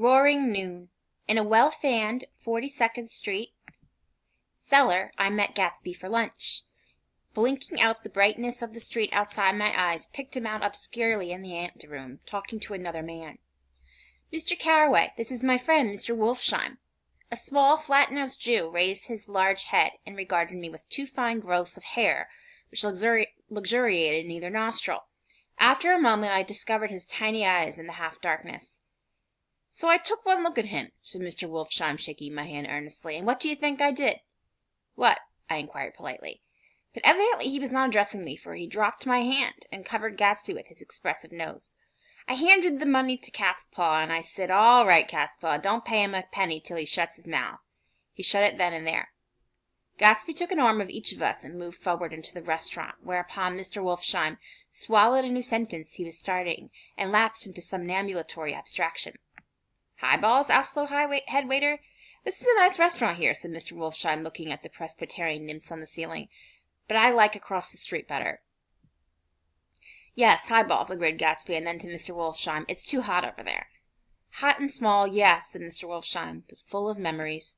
Roaring noon. In a well-fanned 42nd Street cellar, I met Gatsby for lunch. Blinking out the brightness of the street outside my eyes, picked him out obscurely in the anteroom, talking to another man. "Mr. Carraway, this is my friend, Mr. Wolfsheim." A small, flat-nosed Jew raised his large head and regarded me with two fine growths of hair, which luxuriated in either nostril. After a moment I discovered his tiny eyes in the half-darkness. "So I took one look at him," said Mr. Wolfsheim, shaking my hand earnestly, "and what do you think I did?" "What?" I inquired politely. But evidently he was not addressing me, for he dropped my hand and covered Gatsby with his expressive nose. I handed the money to Catspaw, and I said, "All right, Catspaw, don't pay him a penny till he shuts his mouth." He shut it then and there. Gatsby took an arm of each of us and moved forward into the restaurant, whereupon Mr. Wolfsheim swallowed a new sentence he was starting and lapsed into some ambulatory abstraction. "Highballs?" asked the head waiter. "This is a nice restaurant here," said Mr. Wolfsheim, looking at the Presbyterian nymphs on the ceiling, "but I like across the street better." "Yes, highballs," agreed Gatsby, and then to Mr. Wolfsheim, "It's too hot over there." "Hot and small, yes," said Mr. Wolfsheim, "but full of memories."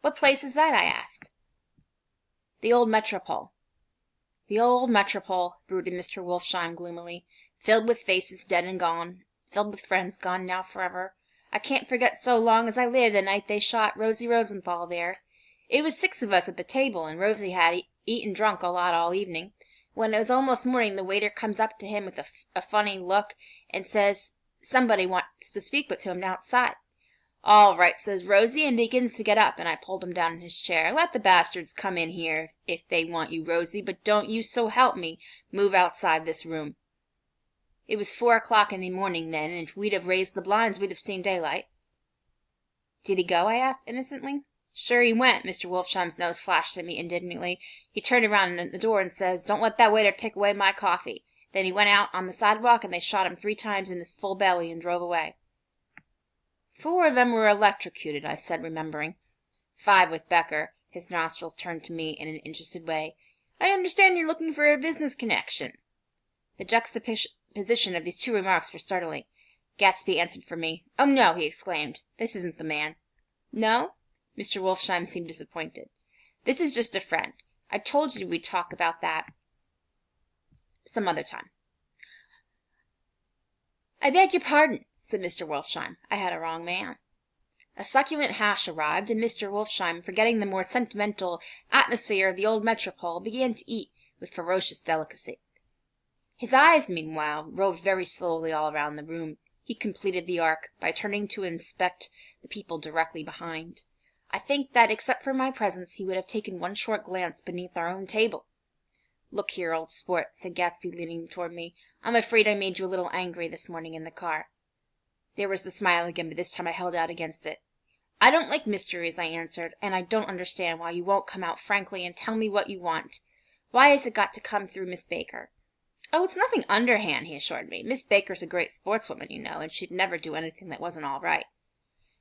"What place is that?" I asked. "The old Metropole." "The old Metropole," brooded Mr. Wolfsheim gloomily, "filled with faces dead and gone, filled with friends gone now forever. I can't forget so long as I live the night they shot Rosie Rosenthal there. It was 6 of us at the table, and Rosie had eaten drunk a lot all evening. When it was almost morning, the waiter comes up to him with a funny look and says somebody wants to speak to him outside. 'All right,' says Rosie, and begins to get up, and I pulled him down in his chair. 'Let the bastards come in here if they want you, Rosie, but don't you, so help me, move outside this room.' It was 4 o'clock in the morning then, and if we'd have raised the blinds we'd have seen daylight." "Did he go?" I asked innocently. "Sure he went." Mr. Wolfsheim's nose flashed at me indignantly. He turned around at the door and says, "Don't let that waiter take away my coffee." Then he went out on the sidewalk, and they shot him 3 times in his full belly and drove away. 4 of them were electrocuted," I said, remembering. 5 with Becker. His nostrils turned to me in an interested way. "I understand you're looking for a business connection." The juxtaposition of these 2 remarks were startling. Gatsby answered for me. "Oh, no," he exclaimed. "This isn't the man." "No?" Mr. Wolfsheim seemed disappointed. "This is just a friend. I told you we'd talk about that some other time." "I beg your pardon," said Mr. Wolfsheim. "I had a wrong man." A succulent hash arrived, and Mr. Wolfsheim, forgetting the more sentimental atmosphere of the old Metropole, began to eat with ferocious delicacy. His eyes, meanwhile, roved very slowly all around the room. He completed the arc by turning to inspect the people directly behind. I think that, except for my presence, he would have taken one short glance beneath our own table. "Look here, old sport," said Gatsby, leaning toward me. "I'm afraid I made you a little angry this morning in the car." There was the smile again, but this time I held out against it. "I don't like mysteries," I answered, "and I don't understand why you won't come out frankly and tell me what you want. Why has it got to come through Miss Baker?" "Oh, it's nothing underhand," he assured me. "Miss Baker's a great sportswoman, you know, and she'd never do anything that wasn't all right."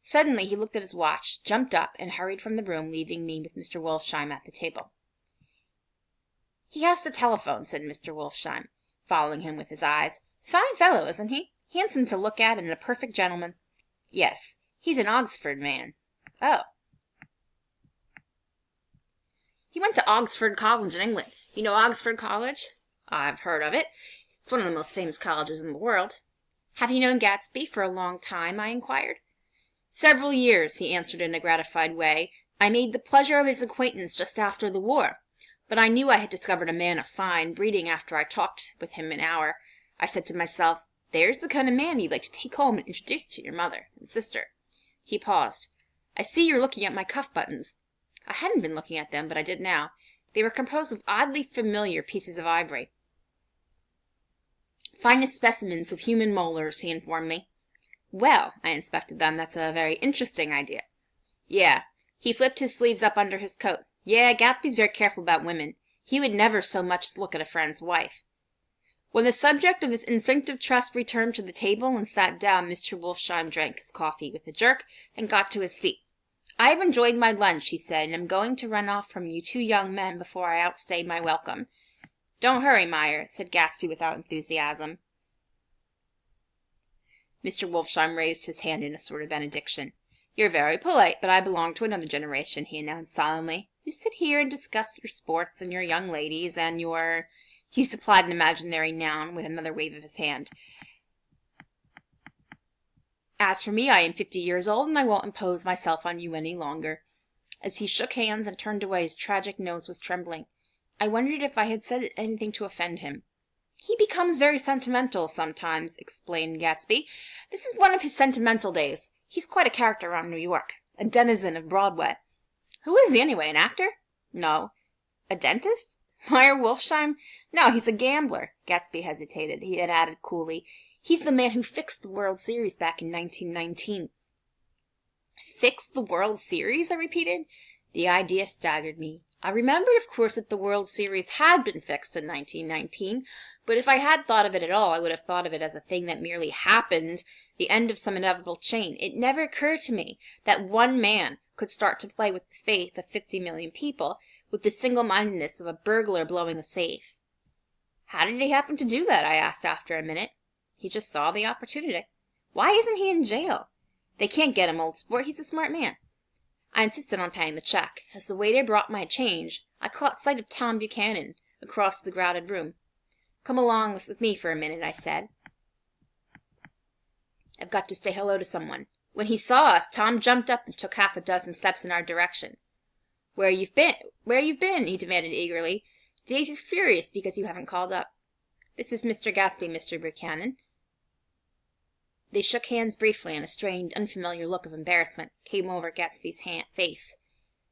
Suddenly he looked at his watch, jumped up, and hurried from the room, leaving me with Mr. Wolfsheim at the table. "He has to telephone," said Mr. Wolfsheim, following him with his eyes. "Fine fellow, isn't he? Handsome to look at and a perfect gentleman." "Yes, he's an Oxford man." "Oh." "He went to Oxford College in England. You know Oxford College?" "I've heard of it. It's one of the most famous colleges in the world." "Have you known Gatsby for a long time?" I inquired. "Several years," he answered in a gratified way. "I made the pleasure of his acquaintance just after the war. But I knew I had discovered a man of fine breeding after I talked with him an hour. I said to myself, 'There's the kind of man you'd like to take home and introduce to your mother and sister.'" He paused. "I see you're looking at my cuff buttons." I hadn't been looking at them, but I did now. They were composed of oddly familiar pieces of ivory. "Finest specimens of human molars," he informed me. "Well," I inspected them, "that's a very interesting idea." "Yeah." He flipped his sleeves up under his coat. "Yeah, Gatsby's very careful about women. He would never so much as look at a friend's wife." When the subject of his instinctive trust returned to the table and sat down, Mr. Wolfsheim drank his coffee with a jerk and got to his feet. "I have enjoyed my lunch," he said, "and am going to run off from you 2 young men before I outstay my welcome." "Don't hurry, Meyer," said Gatsby without enthusiasm. Mr. Wolfsheim raised his hand in a sort of benediction. "You're very polite, but I belong to another generation," he announced solemnly. "You sit here and discuss your sports and your young ladies and your—" He supplied an imaginary noun with another wave of his hand. "As for me, I am 50 years old, and I won't impose myself on you any longer." As he shook hands and turned away, his tragic nose was trembling. I wondered if I had said anything to offend him. "He becomes very sentimental sometimes," explained Gatsby. "This is one of his sentimental days. He's quite a character around New York, a denizen of Broadway." "Who is he, anyway? An actor?" "No." "A dentist? Meyer Wolfsheim?" "No, he's a gambler." Gatsby hesitated. He had added coolly, "He's the man who fixed the World Series back in 1919. "Fixed the World Series?" I repeated. The idea staggered me. I remembered, of course, that the World Series had been fixed in 1919, but if I had thought of it at all, I would have thought of it as a thing that merely happened, the end of some inevitable chain. It never occurred to me that one man could start to play with the faith of 50 million people with the single-mindedness of a burglar blowing a safe. "How did he happen to do that?" I asked after a minute. "He just saw the opportunity." "Why isn't he in jail?" "They can't get him, old sport. He's a smart man." I insisted on paying the check. As the waiter brought my change, I caught sight of Tom Buchanan across the crowded room. "Come along with me for a minute," I said. "I've got to say hello to someone." When he saw us, Tom jumped up and took half a dozen steps in our direction. Where you've been?" he demanded eagerly. "Daisy's furious because you haven't called up." "This is Mr. Gatsby, Mr. Buchanan." They shook hands briefly, and a strained, unfamiliar look of embarrassment came over Gatsby's face.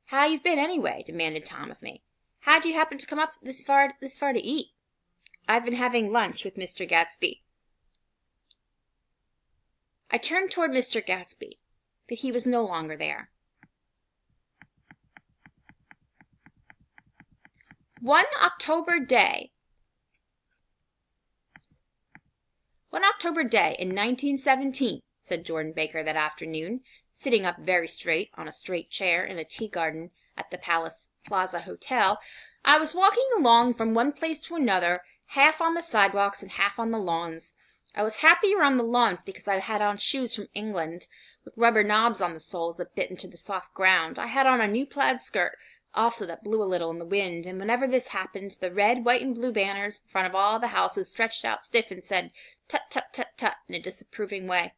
"How you've been, anyway?" demanded Tom of me. "How'd you happen to come up this far to eat?" "I've been having lunch with Mr. Gatsby." I turned toward Mr. Gatsby, but he was no longer there. One October day in 1917, said Jordan Baker that afternoon, sitting up very straight on a straight chair in the tea garden at the Palace Plaza Hotel, "I was walking along from one place to another, half on the sidewalks and half on the lawns. I was happier on the lawns because I had on shoes from England, with rubber knobs on the soles that bit into the soft ground. I had on a new plaid skirt, also that blew a little in the wind, and whenever this happened, the red, white, and blue banners in front of all the houses stretched out stiff and said, 'Tut, tut, tut, tut,' in a disapproving way.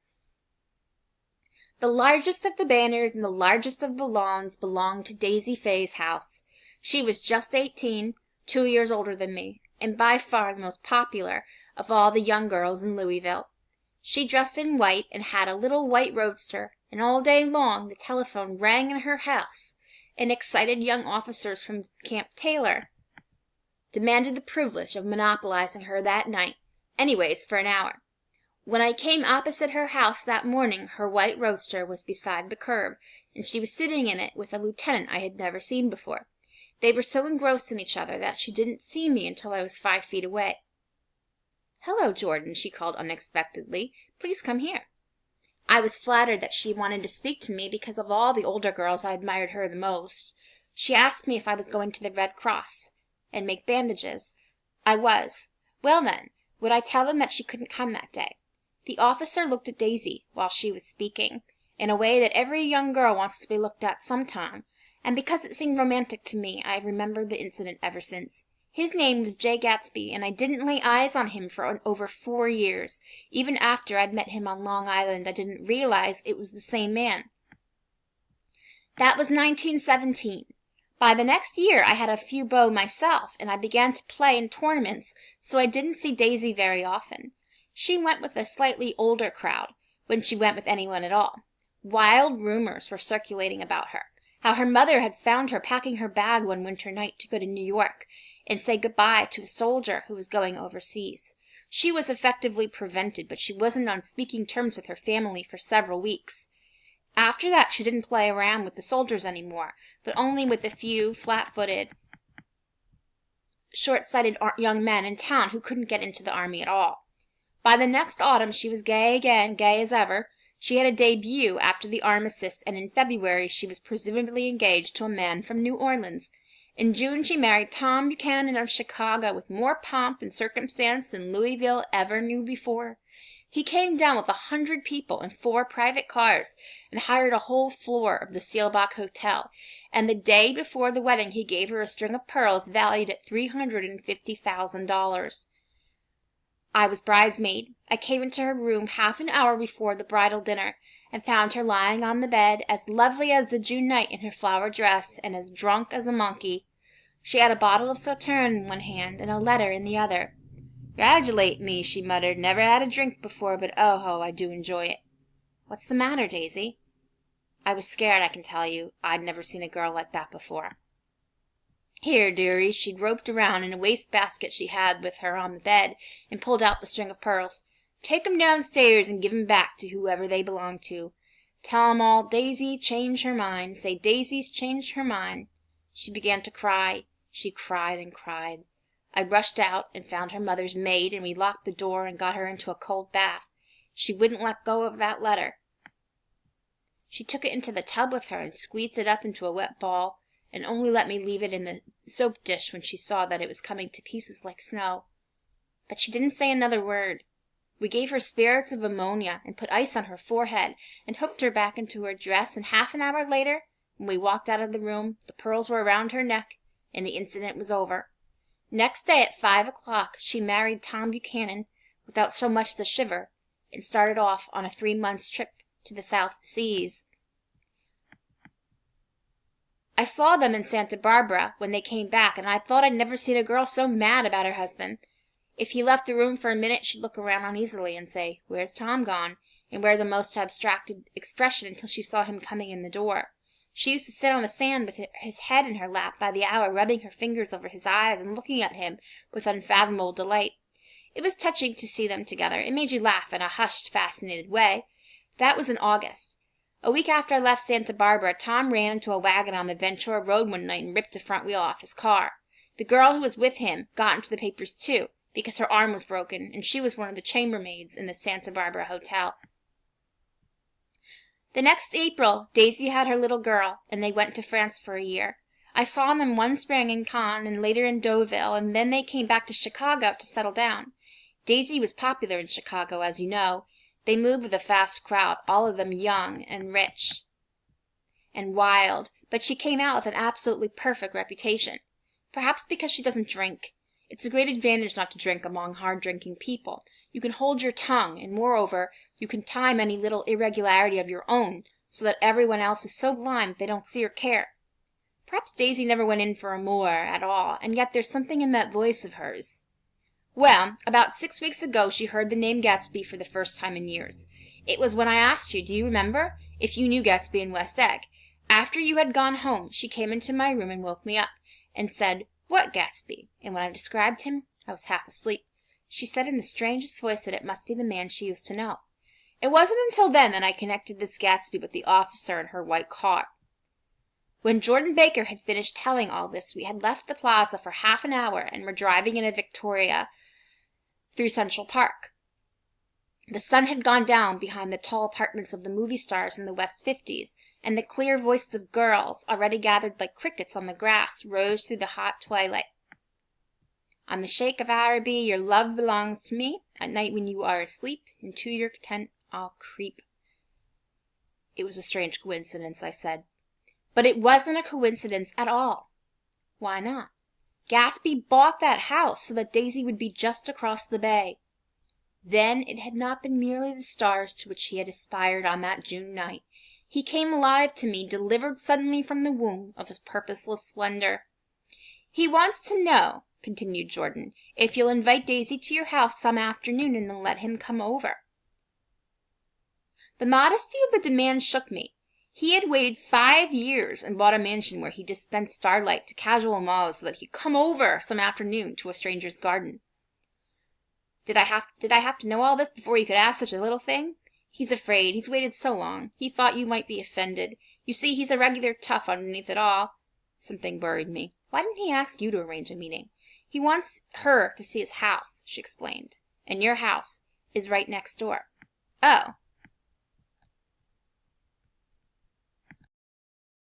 The largest of the banners and the largest of the lawns belonged to Daisy Fay's house. She was just 18, 2 years older than me, and by far the most popular of all the young girls in Louisville. She dressed in white and had a little white roadster, and all day long the telephone rang in her house, and excited young officers from Camp Taylor demanded the privilege of monopolizing her that night, anyways for an hour. When I came opposite her house that morning, her white roadster was beside the curb, and she was sitting in it with a lieutenant I had never seen before. They were so engrossed in each other that she didn't see me until I was 5 feet away. "Hello, Jordan," she called unexpectedly. "Please come here." I was flattered that she wanted to speak to me because of all the older girls I admired her the most. She asked me if I was going to the Red Cross and make bandages. I was. Well then, would I tell them that she couldn't come that day? The officer looked at Daisy while she was speaking, in a way that every young girl wants to be looked at sometime, and because it seemed romantic to me, I have remembered the incident ever since. His name was Jay Gatsby, and I didn't lay eyes on him for over 4 years. Even after I'd met him on Long Island, I didn't realize it was the same man. That was 1917. By the next year, I had a few beaux myself, and I began to play in tournaments, so I didn't see Daisy very often. She went with a slightly older crowd, when she went with anyone at all. Wild rumors were circulating about her, how her mother had found her packing her bag one winter night to go to New York and say goodbye to a soldier who was going overseas. She was effectively prevented, but she wasn't on speaking terms with her family for several weeks. After that, she didn't play around with the soldiers anymore, but only with a few flat-footed, short-sighted young men in town who couldn't get into the army at all. By the next autumn, she was gay again, gay as ever. She had a debut after the armistice, and in February she was presumably engaged to a man from New Orleans. In June she married Tom Buchanan of Chicago with more pomp and circumstance than Louisville ever knew before. He came down with 100 people in 4 private cars and hired a whole floor of the Seelbach Hotel, and the day before the wedding he gave her a string of pearls valued at $350,000. I was bridesmaid. I came into her room half an hour before the bridal dinner, and found her lying on the bed, as lovely as the June night in her flower dress, and as drunk as a monkey. She had a bottle of Sauterne in one hand and a letter in the other. "Gratulate me," she muttered. "Never had a drink before, but oh, I do enjoy it." "What's the matter, Daisy?" I was scared, I can tell you. I'd never seen a girl like that before. "Here, dearie." She'd roped around in a wastebasket she had with her on the bed and pulled out the string of pearls. "Take 'em downstairs and give 'em back to whoever they belong to. Tell 'em all Daisy changed her mind. Say Daisy's changed her mind." She began to cry. She cried and cried. I rushed out and found her mother's maid, and we locked the door and got her into a cold bath. She wouldn't let go of that letter. She took it into the tub with her and squeezed it up into a wet ball, and only let me leave it in the soap dish when she saw that it was coming to pieces like snow. But she didn't say another word. We gave her spirits of ammonia and put ice on her forehead and hooked her back into her dress, and half an hour later, when we walked out of the room, the pearls were around her neck, and the incident was over. Next day at 5 o'clock she married Tom Buchanan without so much as a shiver, and started off on a 3 months' trip to the South Seas. I saw them in Santa Barbara when they came back, and I thought I'd never seen a girl so mad about her husband. If he left the room for a minute, she'd look around uneasily and say, "Where's Tom gone?" and wear the most abstracted expression until she saw him coming in the door. She used to sit on the sand with his head in her lap by the hour, rubbing her fingers over his eyes and looking at him with unfathomable delight. It was touching to see them together. It made you laugh in a hushed, fascinated way. That was in August. A week after I left Santa Barbara, Tom ran into a wagon on the Ventura Road one night and ripped the front wheel off his car. The girl who was with him got into the papers too, because her arm was broken, and she was one of the chambermaids in the Santa Barbara Hotel. The next April, Daisy had her little girl, and they went to France for a year. I saw them one spring in Cannes and later in Deauville, and then they came back to Chicago to settle down. Daisy was popular in Chicago, as you know. They moved with a fast crowd, all of them young and rich and wild, but she came out with an absolutely perfect reputation. Perhaps because she doesn't drink. It's a great advantage not to drink among hard-drinking people. You can hold your tongue, and moreover, you can time any little irregularity of your own, so that everyone else is so blind they don't see or care. Perhaps Daisy never went in for amour at all, and yet there's something in that voice of hers. Well, about 6 weeks ago she heard the name Gatsby for the first time in years. It was when I asked you, do you remember, if you knew Gatsby in West Egg. After you had gone home, she came into my room and woke me up, and said, "What Gatsby?" And when I described him, I was half asleep. She said in the strangest voice that it must be the man she used to know. It wasn't until then that I connected this Gatsby with the officer in her white car. When Jordan Baker had finished telling all this, we had left the plaza for half an hour and were driving in a Victoria through Central Park. The sun had gone down behind the tall apartments of the movie stars in the West 50s, and the clear voices of girls, already gathered like crickets on the grass, rose through the hot twilight. "I'm the Sheikh of Araby, your love belongs to me. At night when you are asleep, into your tent I'll creep." It was a strange coincidence, I said. But it wasn't a coincidence at all. Why not? Gatsby bought that house so that Daisy would be just across the bay. Then it had not been merely the stars to which he had aspired on that June night. He came alive to me, delivered suddenly from the womb of his purposeless splendor. "He wants to know," continued Jordan, "if you'll invite Daisy to your house some afternoon and then let him come over." The modesty of the demand shook me. He had waited 5 years and bought a mansion where he dispensed starlight to casual moths so that he'd come over some afternoon to a stranger's garden. Did I have to know all this before you could ask such a little thing? He's afraid. He's waited so long. He thought you might be offended. You see, he's a regular tough underneath it all. Something worried me. Why didn't he ask you to arrange a meeting? He wants her to see his house, she explained. And your house is right next door. Oh,